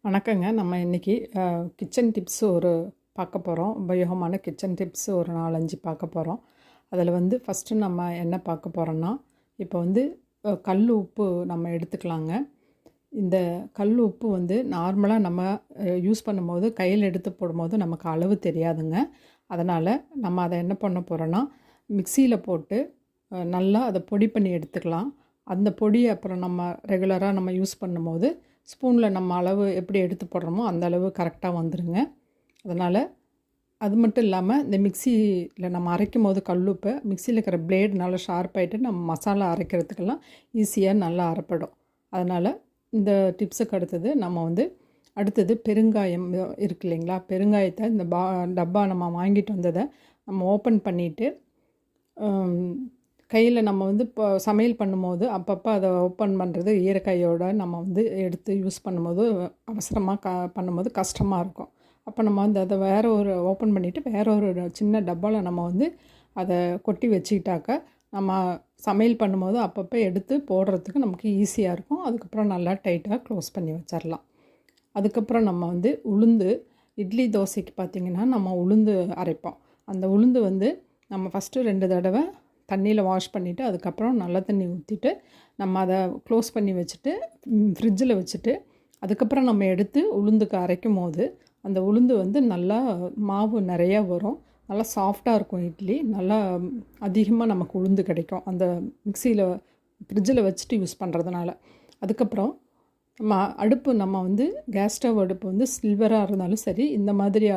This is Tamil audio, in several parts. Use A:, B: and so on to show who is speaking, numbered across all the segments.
A: வணக்கங்க. நம்ம இன்றைக்கி கிச்சன் டிப்ஸ் ஒரு பார்க்க போகிறோம். உபயோகமான கிச்சன் டிப்ஸ் ஒரு 4, 5 பார்க்க போகிறோம். அதில் வந்து ஃபஸ்ட்டு நம்ம என்ன பார்க்க போகிறோன்னா, இப்போ வந்து கல் உப்பு நம்ம எடுத்துக்கலாங்க. இந்த கல் உப்பு வந்து நார்மலாக நம்ம யூஸ் பண்ணும்போது கையில் எடுத்து போடும்போது நமக்கு அளவு தெரியாதுங்க. அதனால் நம்ம அதை என்ன பண்ண போகிறோன்னா, மிக்சியில் போட்டு நல்லா அதை பொடி பண்ணி எடுத்துக்கலாம். அந்த பொடியை அப்புறம் நம்ம ரெகுலராக நம்ம யூஸ் பண்ணும்போது ஸ்பூனில் நம்ம அளவு எப்படி எடுத்து போடுறோமோ அந்த அளவு கரெக்டாக வந்துடுங்க. அதனால் அது மட்டும் இல்லாமல் இந்த மிக்சியில் நம்ம அரைக்கும் போது கல்லுப்பை மிக்சியில் இருக்கிற பிளேடு நல்லா ஷார்ப்பாகிட்டு நம்ம மசாலா அரைக்கிறதுக்கெல்லாம் ஈஸியாக நல்லா அரைப்படும். அதனால் இந்த டிப்ஸுக்கு அடுத்தது பெருங்காயம் இருக்கு இல்லைங்களா, பெருங்காயத்தை இந்த டப்பா நம்ம வாங்கிட்டு வந்ததை நம்ம ஓப்பன் பண்ணிவிட்டு கையில் நம்ம வந்து இப்போ சமையல் பண்ணும்போது அப்பப்போ அதை ஓப்பன் பண்ணுறது ஈரக்கையோடு நம்ம வந்து எடுத்து யூஸ் பண்ணும்போது அவசரமாக பண்ணும்போது கஷ்டமாக இருக்கும். அப்போ நம்ம வந்து அதை வேறு ஒரு ஓப்பன் பண்ணிவிட்டு வேறு ஒரு சின்ன டப்பாவில் நம்ம வந்து அதை கொட்டி வச்சுக்கிட்டாக்க நம்ம சமையல் பண்ணும்போது அப்பப்போ எடுத்து போடுறதுக்கு நமக்கு ஈஸியாக இருக்கும். அதுக்கப்புறம் நல்லா டைட்டாக க்ளோஸ் பண்ணி வச்சிடலாம். அதுக்கப்புறம் நம்ம வந்து உளுந்து, இட்லி தோசைக்கு பார்த்திங்கன்னா நம்ம உளுந்து அரைப்போம். அந்த உளுந்து வந்து நம்ம ஃபஸ்ட்டு 2 தடவை தண்ணியில் வாஷ் பண்ணிவிட்டு அதுக்கப்புறம் நல்ல தண்ணி ஊற்றிட்டு நம்ம அதை க்ளோஸ் பண்ணி வச்சுட்டு ஃப்ரிட்ஜில் வச்சுட்டு அதுக்கப்புறம் நம்ம எடுத்து உளுந்துக்கு அரைக்கும் போது அந்த உளுந்து வந்து நல்லா மாவு நிறையா வரும். நல்லா சாஃப்டாக இருக்கும் இட்லி. நல்லா அதிகமாக நமக்கு உளுந்து கிடைக்கும் அந்த மிக்சியில் ஃப்ரிட்ஜில் வச்சுட்டு யூஸ் பண்ணுறதுனால. அதுக்கப்புறம் நம்ம வந்து கேஸ் ஸ்டவ் அடுப்பு வந்து சில்வராக இருந்தாலும் சரி, இந்த மாதிரி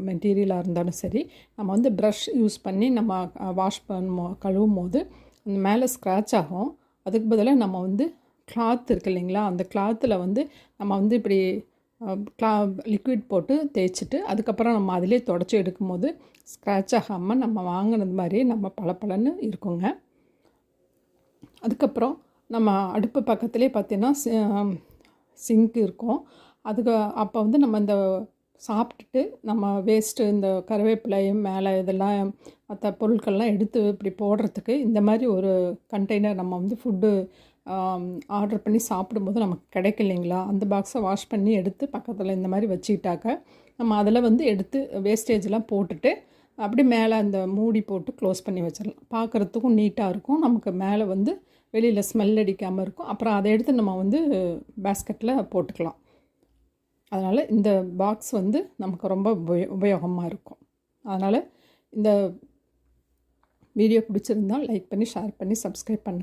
A: மெட்டீரியலாக இருந்தாலும் சரி, நம்ம வந்து ப்ரஷ் யூஸ் பண்ணி நம்ம வாஷ் கழுவும் போது அந்த மேலே ஸ்க்ராட்ச் ஆகும். அதுக்கு பதிலாக நம்ம வந்து கிளாத் இருக்குது இல்லைங்களா, அந்த கிளாத்தில் வந்து நம்ம வந்து இப்படி லிக்விட் போட்டு தேய்ச்சிட்டு அதுக்கப்புறம் நம்ம அதிலே தொடச்சி எடுக்கும்போது ஸ்க்ராட்ச் ஆகாமல் நம்ம வாங்கினது மாதிரியே நம்ம பளபளன்னு இருக்குங்க. அதுக்கப்புறம் நம்ம அடுப்பு பக்கத்துலேயே பார்த்திங்கன்னா சிங்க் இருக்கும். அப்போ வந்து நம்ம இந்த சாப்பிட்டுட்டு நம்ம வேஸ்ட்டு இந்த கருவேப்பிலையும் மேலே இதெல்லாம் மற்ற பொருட்கள்லாம் எடுத்து இப்படி போடுறதுக்கு இந்த மாதிரி ஒரு கண்டெய்னர் நம்ம வந்து ஃபுட்டு ஆர்டர் பண்ணி சாப்பிடும்போது நமக்கு கிடைக்கும் இல்லைங்களா, அந்த பாக்ஸை வாஷ் பண்ணி எடுத்து பக்கத்தில் இந்த மாதிரி வச்சுக்கிட்டாக்க நம்ம அதில் வந்து எடுத்து வேஸ்டேஜெலாம் போட்டுட்டு அப்படி மேலே அந்த மூடி போட்டு க்ளோஸ் பண்ணி வச்சிடலாம். பார்க்குறதுக்கும் நீட்டாக இருக்கும். நமக்கு மேலே வந்து வெளியில் ஸ்மெல் அடிக்காமல் இருக்கும். அப்புறம் அதை எடுத்து நம்ம வந்து பேஸ்கெட்டில் போட்டுக்கலாம். அதனால் இந்த பாக்ஸ் வந்து நமக்கு ரொம்ப உபயோகமாக இருக்கும். அதனால் இந்த வீடியோ பிடிச்சிருந்தால் லைக் பண்ணி, ஷேர் பண்ணி, சப்ஸ்கிரைப் பண்ணுங்கள்.